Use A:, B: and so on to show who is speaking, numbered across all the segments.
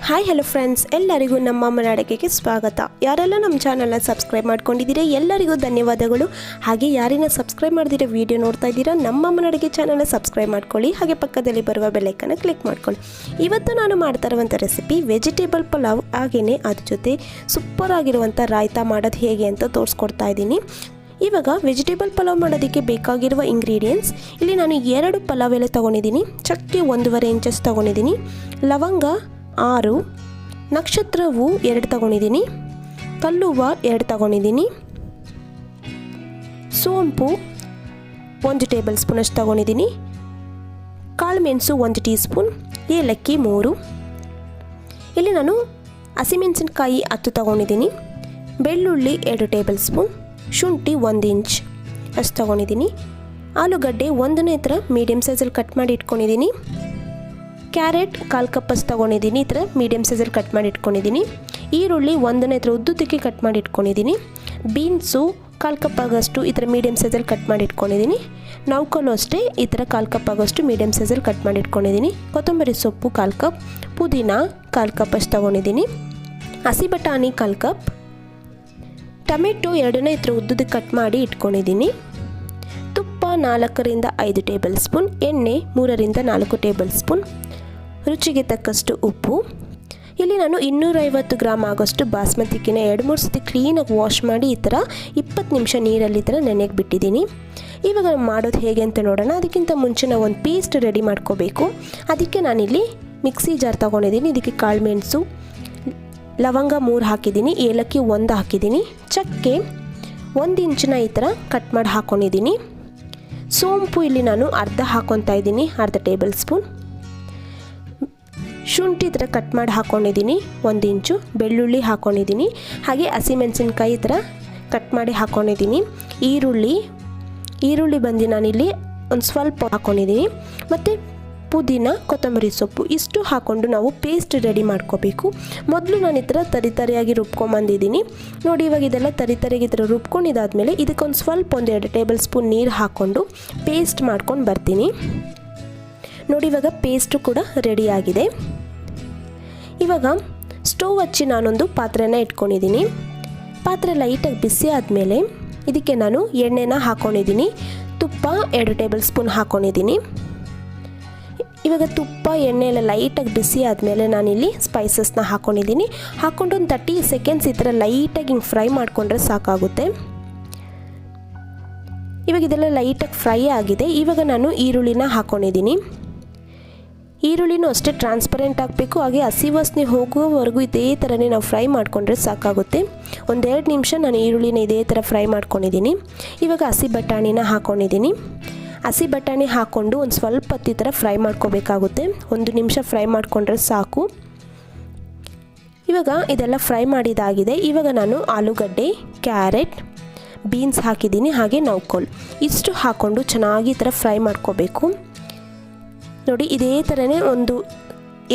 A: Hi hello friends, ಎಲ್ಲರಿಗೂ ನಮ್ಮ ಅಮ್ಮನ ಅಡುಗೆಗೆ ಸ್ವಾಗತ. ಯಾರೆಲ್ಲ ನಮ್ಮ ಚಾನಲ್ನ ಸಬ್ಸ್ಕ್ರೈಬ್ ಮಾಡ್ಕೊಂಡಿದ್ದೀರಾ ಎಲ್ಲರಿಗೂ ಧನ್ಯವಾದಗಳು. ಹಾಗೆ ಯಾರಿನ ಸಬ್ಸ್ಕ್ರೈಬ್ ಮಾಡಿದಿರೋ ವಿಡಿಯೋ ನೋಡ್ತಾ ಇದ್ದೀರಾ, ನಮ್ಮ ಅಮ್ಮನ ಅಡುಗೆ ಚಾನಲ್ನ ಸಬ್ಸ್ಕ್ರೈಬ್ ಮಾಡ್ಕೊಳ್ಳಿ. ಹಾಗೆ ಪಕ್ಕದಲ್ಲಿ ಬರುವ ಬೆಲ್ ಐಕಾನ್ ಕ್ಲಿಕ್ ಮಾಡ್ಕೊಳ್ಳಿ. ಇವತ್ತು ನಾನು ಮಾಡ್ತಾ ಇರುವಂಥ ರೆಸಿಪಿ ವೆಜಿಟೇಬಲ್ ಪಲಾವ್. ಹಾಗೆಯೇ ಅದ್ರ ಜೊತೆ ಸೂಪರ್ ಆಗಿರುವಂಥ ರಾಯ್ತಾ ಮಾಡೋದು ಹೇಗೆ ಅಂತ ತೋರಿಸ್ಕೊಡ್ತಾ ಇದ್ದೀನಿ. ಇವಾಗ ವೆಜಿಟೇಬಲ್ ಪಲಾವ್ ಮಾಡೋದಕ್ಕೆ ಬೇಕಾಗಿರುವ ಇಂಗ್ರೀಡಿಯೆಂಟ್ಸ್ ಇಲ್ಲಿ ನಾನು 2 ಪಲಾವ್ ಎಲೆ ತೊಗೊಂಡಿದ್ದೀನಿ, ಚಕ್ಕೆ 1.5 ಇಂಚಸ್ ತೊಗೊಂಡಿದ್ದೀನಿ, ಲವಂಗ 6, ನಕ್ಷತ್ರವು 2 ತಗೊಂಡಿದ್ದೀನಿ, ಕಲ್ಲುವ 2 ತಗೊಂಡಿದ್ದೀನಿ, ಸೋಂಪು 1 ಟೇಬಲ್ ಸ್ಪೂನ್ ಅಷ್ಟು ತಗೊಂಡಿದ್ದೀನಿ, ಕಾಳುಮೆಣಸು 1 ಟೀ ಸ್ಪೂನ್, ಏಲಕ್ಕಿ 3. ಇಲ್ಲಿ ನಾನು ಹಸಿಮೆಣಸಿನಕಾಯಿ 10 ತಗೊಂಡಿದ್ದೀನಿ, ಬೆಳ್ಳುಳ್ಳಿ 2 ಟೇಬಲ್ ಸ್ಪೂನ್, ಶುಂಠಿ 1 ಇಂಚ್ ಅಷ್ಟು ತಗೊಂಡಿದ್ದೀನಿ, ಆಲೂಗಡ್ಡೆ 1ನೇ ಥರ ಮೀಡಿಯಮ್ ಸೈಜಲ್ಲಿ ಕಟ್ ಮಾಡಿ ಇಟ್ಕೊಂಡಿದ್ದೀನಿ, ಕ್ಯಾರೆಟ್ 1/4 ಕಪ್ ಅಷ್ಟು ತೊಗೊಂಡಿದ್ದೀನಿ, ಈ ಥರ ಮೀಡಿಯಮ್ ಸೈಜಲ್ಲಿ ಕಟ್ ಮಾಡಿ ಇಟ್ಕೊಂಡಿದ್ದೀನಿ, ಈರುಳ್ಳಿ 1ನೇ ಥರ ಉದ್ದುದಕ್ಕೆ ಕಟ್ ಮಾಡಿ ಇಟ್ಕೊಂಡಿದ್ದೀನಿ, ಬೀನ್ಸು 1/4 ಕಪ್ ಆಗೋಷ್ಟು ಈ ಥರ ಮೀಡಿಯಮ್ ಸೈಜಲ್ಲಿ ಕಟ್ ಮಾಡಿ ಇಟ್ಕೊಂಡಿದ್ದೀನಿ, ನೌಕಲು ಅಷ್ಟೇ ಈ ಥರ 1/4 ಕಪ್ ಆಗೋಷ್ಟು ಮೀಡಿಯಮ್ ಸೈಜಲ್ಲಿ ಕಟ್ ಮಾಡಿ ಇಟ್ಕೊಂಡಿದ್ದೀನಿ, ಕೊತ್ತಂಬರಿ ಸೊಪ್ಪು 1/4 ಕಪ್, ಪುದೀನ 1/4 ಕಪ್ ಅಷ್ಟು ತೊಗೊಂಡಿದ್ದೀನಿ, ಹಸಿ ಬಟಾಣಿ 1/4 ಕಪ್, ಟೊಮೆಟೊ 2ನೇ ಈ ಥರ ಉದ್ದುದಕ್ಕೆ ಕಟ್ ಮಾಡಿ ಇಟ್ಕೊಂಡಿದ್ದೀನಿ, ತುಪ್ಪ 4ರಿಂದ 5 ಟೇಬಲ್ ಸ್ಪೂನ್, ಎಣ್ಣೆ 3ರಿಂದ 4 ಟೇಬಲ್ ಸ್ಪೂನ್, ರುಚಿಗೆ ತಕ್ಕಷ್ಟು ಉಪ್ಪು. ಇಲ್ಲಿ ನಾನು 250 ಗ್ರಾಮ್ ಆಗೋಷ್ಟು ಬಾಸ್ಮತಿ ಅಕ್ಕಿನ 2-3 ಸತಿ ಕ್ಲೀನಾಗಿ ವಾಶ್ ಮಾಡಿ ಈ ಥರ 20 ನಿಮಿಷ ನೀರಲ್ಲಿ ಈ ಥರ ನೆನೆಗೆ ಬಿಟ್ಟಿದ್ದೀನಿ. ಇವಾಗ ಮಾಡೋದು ಹೇಗೆ ಅಂತ ನೋಡೋಣ. ಅದಕ್ಕಿಂತ ಮುಂಚೆ ನಾವು ಒಂದು ಪೇಸ್ಟ್ ರೆಡಿ ಮಾಡ್ಕೋಬೇಕು. ಅದಕ್ಕೆ ನಾನಿಲ್ಲಿ ಮಿಕ್ಸಿ ಜಾರ್ ತೊಗೊಂಡಿದ್ದೀನಿ. ಇದಕ್ಕೆ ಕಾಳುಮೆಣಸು, ಲವಂಗ 3 ಹಾಕಿದ್ದೀನಿ, ಏಲಕ್ಕಿ 1 ಹಾಕಿದ್ದೀನಿ, ಚಕ್ಕೆ 1 ಇಂಚನ್ನ ಈ ಥರ ಕಟ್ ಮಾಡಿ ಹಾಕ್ಕೊಂಡಿದ್ದೀನಿ, ಸೋಂಪು ಇಲ್ಲಿ ನಾನು ಅರ್ಧ ಹಾಕ್ಕೊತಾ ಇದ್ದೀನಿ, ಅರ್ಧ ಟೇಬಲ್ ಸ್ಪೂನ್, ಶುಂಠಿ ಈ ಥರ ಕಟ್ ಮಾಡಿ ಹಾಕ್ಕೊಂಡಿದ್ದೀನಿ 1 ಇಂಚು, ಬೆಳ್ಳುಳ್ಳಿ ಹಾಕ್ಕೊಂಡಿದ್ದೀನಿ, ಹಾಗೆ ಹಸಿಮೆಣಸಿನ್ಕಾಯಿ ಈ ಥರ ಕಟ್ ಮಾಡಿ ಹಾಕ್ಕೊಂಡಿದ್ದೀನಿ, ಈರುಳ್ಳಿ ಬಂದು ನಾನಿಲ್ಲಿ ಒಂದು ಸ್ವಲ್ಪ ಹಾಕ್ಕೊಂಡಿದ್ದೀನಿ, ಮತ್ತು ಪುದೀನ, ಕೊತ್ತಂಬರಿ ಸೊಪ್ಪು ಇಷ್ಟು ಹಾಕ್ಕೊಂಡು ನಾವು ಪೇಸ್ಟ್ ರೆಡಿ ಮಾಡ್ಕೋಬೇಕು. ಮೊದಲು ನಾನು ಈ ಥರ ತರಿಯಾಗಿ ರುಬ್ಕೊಂಬಂದಿದ್ದೀನಿ ನೋಡಿ. ಇವಾಗ ಇದೆಲ್ಲ ತರಿಯಾಗಿ ಈ ಥರ ರುಬ್ಕೊಂಡಿದ್ದಾದಮೇಲೆ ಇದಕ್ಕೊಂದು ಸ್ವಲ್ಪ 1-2 ಟೇಬಲ್ ಸ್ಪೂನ್ ನೀರು ಹಾಕ್ಕೊಂಡು ಪೇಸ್ಟ್ ಮಾಡ್ಕೊಂಡು ಬರ್ತೀನಿ ನೋಡಿ. ಇವಾಗ ಪೇಸ್ಟು ಕೂಡ ರೆಡಿಯಾಗಿದೆ. ಇವಾಗ ಸ್ಟವ್ ಹಚ್ಚಿ ನಾನೊಂದು ಪಾತ್ರೆನ ಇಟ್ಕೊಂಡಿದ್ದೀನಿ. ಪಾತ್ರೆ ಲೈಟಾಗಿ ಬಿಸಿ ಆದಮೇಲೆ ಇದಕ್ಕೆ ನಾನು ಎಣ್ಣೆನ ಹಾಕ್ಕೊಂಡಿದ್ದೀನಿ, ತುಪ್ಪ 2 ಟೇಬಲ್ ಸ್ಪೂನ್ ಹಾಕ್ಕೊಂಡಿದ್ದೀನಿ. ಇವಾಗ ತುಪ್ಪ ಎಣ್ಣೆ ಎಲ್ಲ ಲೈಟಾಗಿ ಬಿಸಿ ಆದಮೇಲೆ ನಾನಿಲ್ಲಿ ಸ್ಪೈಸಸ್ನ ಹಾಕ್ಕೊಂಡಿದ್ದೀನಿ. ಹಾಕ್ಕೊಂಡು ಒಂದು 30 ಸೆಕೆಂಡ್ಸ್ ಈ ಥರ ಲೈಟಾಗಿ ಹಿಂಗೆ ಫ್ರೈ ಮಾಡಿಕೊಂಡ್ರೆ ಸಾಕಾಗುತ್ತೆ. ಇವಾಗ ಇದೆಲ್ಲ ಲೈಟಾಗಿ ಫ್ರೈ ಆಗಿದೆ. ಇವಾಗ ನಾನು ಈರುಳ್ಳಿನ ಹಾಕ್ಕೊಂಡಿದ್ದೀನಿ. ಈರುಳ್ಳಿನೂ ಅಷ್ಟೇ ಟ್ರಾನ್ಸ್ಪರೆಂಟ್ ಆಗಬೇಕು, ಹಾಗೆ ಹಸಿ ವಾಸನೆ ಹೋಗುವವರೆಗೂ ಇದೇ ಥರನೇ ನಾವು ಫ್ರೈ ಮಾಡಿಕೊಂಡ್ರೆ ಸಾಕಾಗುತ್ತೆ. 1-2 ನಿಮಿಷ ನಾನು ಈರುಳ್ಳಿನ ಇದೇ ಥರ ಫ್ರೈ ಮಾಡ್ಕೊಂಡಿದ್ದೀನಿ. ಇವಾಗ ಹಸಿ ಬಟಾಣಿನ ಹಾಕ್ಕೊಂಡಿದ್ದೀನಿ. ಹಸಿ ಬಟಾಣಿ ಹಾಕ್ಕೊಂಡು ಒಂದು ಸ್ವಲ್ಪ ಹೊತ್ತು ಈ ಥರ ಫ್ರೈ ಮಾಡ್ಕೋಬೇಕಾಗುತ್ತೆ. 1 ನಿಮಿಷ ಫ್ರೈ ಮಾಡಿಕೊಂಡ್ರೆ ಸಾಕು. ಇವಾಗ ಇದೆಲ್ಲ ಫ್ರೈ ಮಾಡಿದಾಗಿದೆ. ಇವಾಗ ನಾನು ಆಲೂಗಡ್ಡೆ, ಕ್ಯಾರೆಟ್, ಬೀನ್ಸ್ ಹಾಕಿದ್ದೀನಿ, ಹಾಗೆ ನೌಕೋಲ್ ಇಷ್ಟು ಹಾಕ್ಕೊಂಡು ಚೆನ್ನಾಗಿ ಈ ಥರ ಫ್ರೈ ಮಾಡ್ಕೋಬೇಕು ನೋಡಿ. ಇದೇ ಥರನೇ ಒಂದು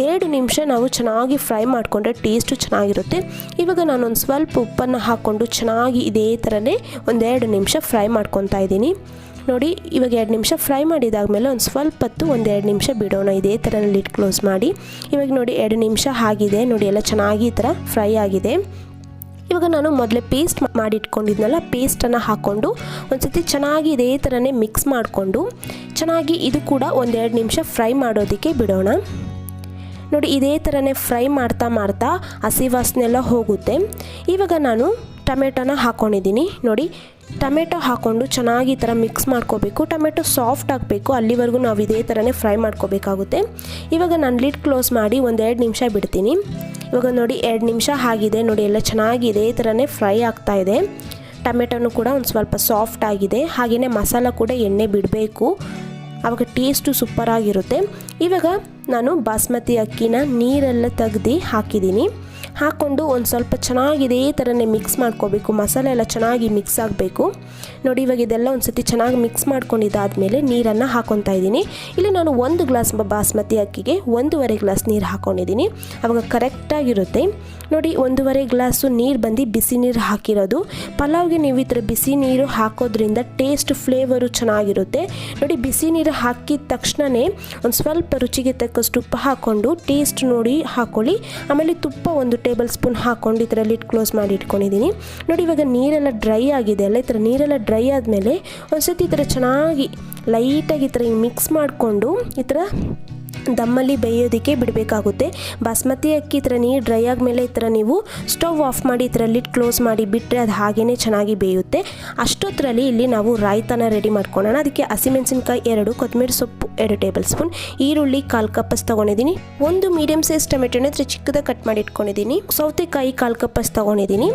A: 2 ನಿಮಿಷ ನಾವು ಚೆನ್ನಾಗಿ ಫ್ರೈ ಮಾಡಿಕೊಂಡ್ರೆ ಟೇಸ್ಟು ಚೆನ್ನಾಗಿರುತ್ತೆ. ಇವಾಗ ನಾನೊಂದು ಸ್ವಲ್ಪ ಉಪ್ಪನ್ನು ಹಾಕ್ಕೊಂಡು ಚೆನ್ನಾಗಿ ಇದೇ ಥರನೇ 1-2 ನಿಮಿಷ ಫ್ರೈ ಮಾಡ್ಕೊತಾ ಇದ್ದೀನಿ ನೋಡಿ. ಇವಾಗ 2 ನಿಮಿಷ ಫ್ರೈ ಮಾಡಿದಾದ್ಮೇಲೆ ಒಂದು ಸ್ವಲ್ಪ ಹೊತ್ತು 1-2 ನಿಮಿಷ ಬಿಡೋಣ ಇದೇ ಥರ ಲಿಡ್ ಕ್ಲೋಸ್ ಮಾಡಿ. ಇವಾಗ ನೋಡಿ 2 ನಿಮಿಷ ಆಗಿದೆ ನೋಡಿ, ಎಲ್ಲ ಚೆನ್ನಾಗಿ ಈ ಥರ ಫ್ರೈ ಆಗಿದೆ. ಇವಾಗ ನಾನು ಮೊದಲೇ ಪೇಸ್ಟ್ ಮಾಡಿಟ್ಕೊಂಡಿದ್ನಲ್ಲ, ಪೇಸ್ಟನ್ನು ಹಾಕ್ಕೊಂಡು ಒಂದು ಸತಿ ಚೆನ್ನಾಗಿ ಇದೇ ಥರನೇ ಮಿಕ್ಸ್ ಮಾಡಿಕೊಂಡು ಚೆನ್ನಾಗಿ ಇದು ಕೂಡ 1-2 ನಿಮಿಷ ಫ್ರೈ ಮಾಡೋದಕ್ಕೆ ಬಿಡೋಣ ನೋಡಿ. ಇದೇ ಥರನೇ ಫ್ರೈ ಮಾಡ್ತಾ ಹಸಿ ವಾಸನೆ ಎಲ್ಲ ಹೋಗುತ್ತೆ. ಇವಾಗ ನಾನು ಟೊಮೆಟೊನ ಹಾಕ್ಕೊಂಡಿದ್ದೀನಿ ನೋಡಿ. ಟೊಮೆಟೊ ಹಾಕ್ಕೊಂಡು ಚೆನ್ನಾಗಿ ಈ ಥರ ಮಿಕ್ಸ್ ಮಾಡ್ಕೋಬೇಕು. ಟೊಮೆಟೊ ಸಾಫ್ಟ್ ಆಗಬೇಕು, ಅಲ್ಲಿವರೆಗೂ ನಾವು ಇದೇ ಥರನೇ ಫ್ರೈ ಮಾಡ್ಕೋಬೇಕಾಗುತ್ತೆ. ಇವಾಗ ನಾನು ಲಿಡ್ ಕ್ಲೋಸ್ ಮಾಡಿ 1-2 ನಿಮಿಷ ಬಿಡ್ತೀನಿ. ಇವಾಗ ನೋಡಿ 2 ನಿಮಿಷ ಆಗಿದೆ ನೋಡಿ, ಎಲ್ಲ ಚೆನ್ನಾಗಿ ಇದೇ ಥರನೇ ಫ್ರೈ ಆಗ್ತಾಯಿದೆ. ಟೊಮೆಟೊನು ಕೂಡ ಒಂದು ಸ್ವಲ್ಪ ಸಾಫ್ಟ್ ಆಗಿದೆ, ಹಾಗೆಯೇ ಮಸಾಲ ಕೂಡ ಎಣ್ಣೆ ಬಿಡಬೇಕು, ಆವಾಗ ಟೇಸ್ಟು ಸೂಪರಾಗಿರುತ್ತೆ. ಇವಾಗ ನಾನು ಬಾಸ್ಮತಿ ಅಕ್ಕಿನ ನೀರೆಲ್ಲ ತೆಗ್ದು ಹಾಕಿದ್ದೀನಿ. ಹಾಕ್ಕೊಂಡು ಒಂದು ಸ್ವಲ್ಪ ಚೆನ್ನಾಗಿ ಇದೇ ಥರನೇ ಮಿಕ್ಸ್ ಮಾಡ್ಕೋಬೇಕು. ಮಸಾಲೆ ಎಲ್ಲ ಚೆನ್ನಾಗಿ ಮಿಕ್ಸ್ ಆಗಬೇಕು. ನೋಡಿ ಇವಾಗ ಇದೆಲ್ಲ ಒಂದು ಸತಿ ಚೆನ್ನಾಗಿ ಮಿಕ್ಸ್ ಮಾಡ್ಕೊಂಡಿದ್ದಾದಮೇಲೆ ನೀರನ್ನು ಹಾಕ್ಕೊತಾ ಇದ್ದೀನಿ. ಇಲ್ಲಿ ನಾನು 1 ಗ್ಲಾಸ್ ಬಾಸ್ಮತಿ ಅಕ್ಕಿಗೆ 1.5 ಗ್ಲಾಸ್ ನೀರು ಹಾಕ್ಕೊಂಡಿದ್ದೀನಿ. ಆವಾಗ ಕರೆಕ್ಟಾಗಿರುತ್ತೆ. ನೋಡಿ 1.5 ಗ್ಲಾಸು ನೀರು ಬಂದು ಬಿಸಿ ನೀರು ಹಾಕಿರೋದು. ಪಲಾವ್ಗೆ ನೀವು ಈ ಥರ ಬಿಸಿ ನೀರು ಹಾಕೋದ್ರಿಂದ ಟೇಸ್ಟ್ ಫ್ಲೇವರು ಚೆನ್ನಾಗಿರುತ್ತೆ. ನೋಡಿ ಬಿಸಿ ನೀರು ಹಾಕಿದ ತಕ್ಷಣವೇ ಒಂದು ಸ್ವಲ್ಪ ರುಚಿಗೆ ತಕ್ಕಷ್ಟು ಉಪ್ಪು ಹಾಕ್ಕೊಂಡು ಟೇಸ್ಟ್ ನೋಡಿ ಹಾಕ್ಕೊಳ್ಳಿ. ಆಮೇಲೆ ತುಪ್ಪ 1 ಟೇಬಲ್ ಸ್ಪೂನ್ ಹಾಕ್ಕೊಂಡು ಈ ಥರ ಲಿಡ್ ಕ್ಲೋಸ್ ಮಾಡಿ ಇಟ್ಕೊಂಡಿದ್ದೀನಿ. ನೋಡಿ ಇವಾಗ ನೀರೆಲ್ಲ ಡ್ರೈ ಆಗಿದೆ ಅಲ್ಲ, ಈ ಥರ ನೀರೆಲ್ಲ ಡ್ರೈ ಆದಮೇಲೆ ಒಂದು ಸತಿ ಈ ಥರ ಚೆನ್ನಾಗಿ ಲೈಟಾಗಿ ಈ ಥರ ಮಿಕ್ಸ್ ಮಾಡಿಕೊಂಡು ಈ ಥರ ದಮ್ಮಲ್ಲಿ ಬೇಯೋದಕ್ಕೆ ಬಿಡಬೇಕಾಗುತ್ತೆ. ಬಾಸ್ಮತಿ ಅಕ್ಕಿ ಈ ಥರ ನೀರು ಡ್ರೈ ಆದಮೇಲೆ ಈ ಥರ ನೀವು ಸ್ಟವ್ ಆಫ್ ಮಾಡಿ ಈ ಥರ ಲಿಡ್ ಕ್ಲೋಸ್ ಮಾಡಿ ಬಿಟ್ಟರೆ ಅದು ಹಾಗೇ ಚೆನ್ನಾಗಿ ಬೇಯುತ್ತೆ. ಅಷ್ಟೊತ್ತರಲ್ಲಿ ಇಲ್ಲಿ ನಾವು ರಾಯ್ತಾನ ರೆಡಿ ಮಾಡ್ಕೊಳ್ಳೋಣ. ಅದಕ್ಕೆ ಹಸಿಮೆಣಸಿನ್ಕಾಯಿ 2, ಕೊತ್ತಂಬರಿ ಸೊಪ್ಪು 2 ಟೇಬಲ್ ಸ್ಪೂನ್, ಈರುಳ್ಳಿ 1/4 ಕಪ್ ತೊಗೊಂಡಿದ್ದೀನಿ, 1 ಮೀಡಿಯಮ್ ಸೈಜ್ ಟೊಮೆಟೊನ ಚಿಕ್ಕದಾಗಿ ಕಟ್ ಮಾಡಿ ಇಟ್ಕೊಂಡಿದ್ದೀನಿ, ಸೌತೆಕಾಯಿ 1/4 ಕಪ್ ತೊಗೊಂಡಿದ್ದೀನಿ,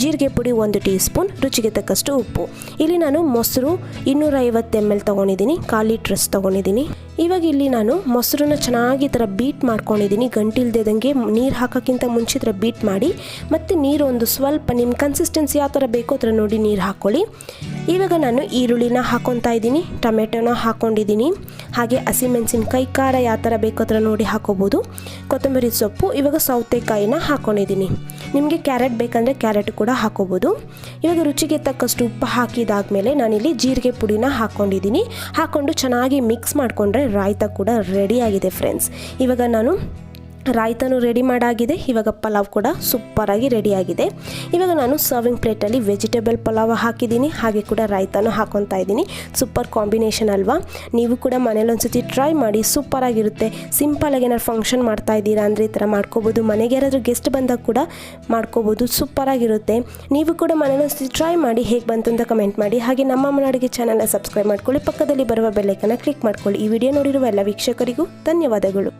A: ಜೀರಿಗೆ ಪುಡಿ 1 ಟೀ ಸ್ಪೂನ್, ರುಚಿಗೆ ತಕ್ಕಷ್ಟು ಉಪ್ಪು. ಇಲ್ಲಿ ನಾನು ಮೊಸರು 250 ml ತೊಗೊಂಡಿದ್ದೀನಿ, 1/4 ಲೀಟ್ರಸ್ ತೊಗೊಂಡಿದ್ದೀನಿ. ಇವಾಗ ಇಲ್ಲಿ ನಾನು ಮೊಸರನ್ನ ಚೆನ್ನಾಗಿ ಈ ಥರ ಬೀಟ್ ಮಾಡ್ಕೊಂಡಿದ್ದೀನಿ. ಗಂಟಿಲ್ದೇದಂಗೆ ನೀರು ಹಾಕೋಕ್ಕಿಂತ ಮುಂಚೆ ಈ ಥರ ಬೀಟ್ ಮಾಡಿ ಮತ್ತು ನೀರು ಒಂದು ಸ್ವಲ್ಪ ನಿಮ್ಮ ಕನ್ಸಿಸ್ಟೆನ್ಸಿ ಯಾವ ಥರ ಬೇಕೋ ಆ ಥರ ನೋಡಿ ನೀರು ಹಾಕ್ಕೊಳ್ಳಿ. ಇವಾಗ ನಾನು ಈರುಳ್ಳಿನ ಹಾಕ್ಕೊತಾ ಇದ್ದೀನಿ, ಟೊಮೆಟೊನ ಹಾಕ್ಕೊಂಡಿದ್ದೀನಿ, ಹಾಗೆ ಹಸಿಮೆಣಸಿನ್ಕಾಯಿ ಖಾರ ಯಾವ ಥರ ಬೇಕೋ ಆ ಥರ ನೋಡಿ ಹಾಕೋಬೋದು, ಕೊತ್ತಂಬರಿ ಸೊಪ್ಪು, ಇವಾಗ ಸೌತೆಕಾಯಿನ ಹಾಕ್ಕೊಂಡಿದ್ದೀನಿ. ನಿಮಗೆ ಕ್ಯಾರೆಟ್ ಬೇಕಂದರೆ ಕ್ಯಾರೆಟ್ ಕೂಡ ಹಾಕೋಬೋದು. ಇವಾಗ ರುಚಿಗೆ ತಕ್ಕಷ್ಟು ಉಪ್ಪು ಹಾಕಿದಾದ್ಮೇಲೆ ನಾನಿಲ್ಲಿ ಜೀರಿಗೆ ಪುಡಿನ ಹಾಕ್ಕೊಂಡಿದ್ದೀನಿ. ಹಾಕ್ಕೊಂಡು ಚೆನ್ನಾಗಿ ಮಿಕ್ಸ್ ಮಾಡಿಕೊಂಡ್ರೆ ರಾಯ್ತ ಕೂಡ ರೆಡಿಯಾಗಿದೆ ಫ್ರೆಂಡ್ಸ್. ಇವಾಗ ನಾನು ರಾಯ್ತನೂ ರೆಡಿ ಮಾಡಾಗಿದೆ. ಇವಾಗ ಪಲಾವ್ ಕೂಡ ಸೂಪರಾಗಿ ರೆಡಿಯಾಗಿದೆ. ಇವಾಗ ನಾನು ಸರ್ವಿಂಗ್ ಪ್ಲೇಟಲ್ಲಿ ವೆಜಿಟೇಬಲ್ ಪಲಾವ್ ಹಾಕಿದ್ದೀನಿ, ಹಾಗೆ ಕೂಡ ರಾಯ್ತನೂ ಹಾಕ್ಕೊತಾ ಇದ್ದೀನಿ. ಸೂಪರ್ ಕಾಂಬಿನೇಷನ್ ಅಲ್ವಾ? ನೀವು ಕೂಡ ಮನೇಲಿ ಒಂದ್ಸತಿ ಟ್ರೈ ಮಾಡಿ, ಸೂಪರಾಗಿರುತ್ತೆ. ಸಿಂಪಲಾಗಿ ಏನಾದ್ರು ಫಂಕ್ಷನ್ ಮಾಡ್ತಾ ಇದ್ದೀರಾ ಅಂದರೆ ಈ ಥರ ಮಾಡ್ಕೋಬೋದು. ಮನೆಗೆ ಯಾರಾದರೂ ಗೆಸ್ಟ್ ಬಂದಾಗ ಕೂಡ ಮಾಡ್ಕೋಬೋದು, ಸೂಪರಾಗಿರುತ್ತೆ. ನೀವು ಕೂಡ ಮನೇಲಿ ಒಂದ್ಸತಿ ಟ್ರೈ ಮಾಡಿ, ಹೇಗೆ ಬಂತು ಅಂತ ಕಮೆಂಟ್ ಮಾಡಿ. ಹಾಗೆ ನಮ್ಮ ಅಮ್ಮನ ಅಡುಗೆ ಚಾನಲ್ನ ಸಬ್ಸ್ಕ್ರೈಬ್ ಮಾಡ್ಕೊಳ್ಳಿ, ಪಕ್ಕದಲ್ಲಿ ಬರುವ ಬೆಲ್ ಐಕನ್ನ ಕ್ಲಿಕ್ ಮಾಡ್ಕೊಳ್ಳಿ. ಈ ವಿಡಿಯೋ ನೋಡಿರುವ ಎಲ್ಲ ವೀಕ್ಷಕರಿಗೂ ಧನ್ಯವಾದಗಳು.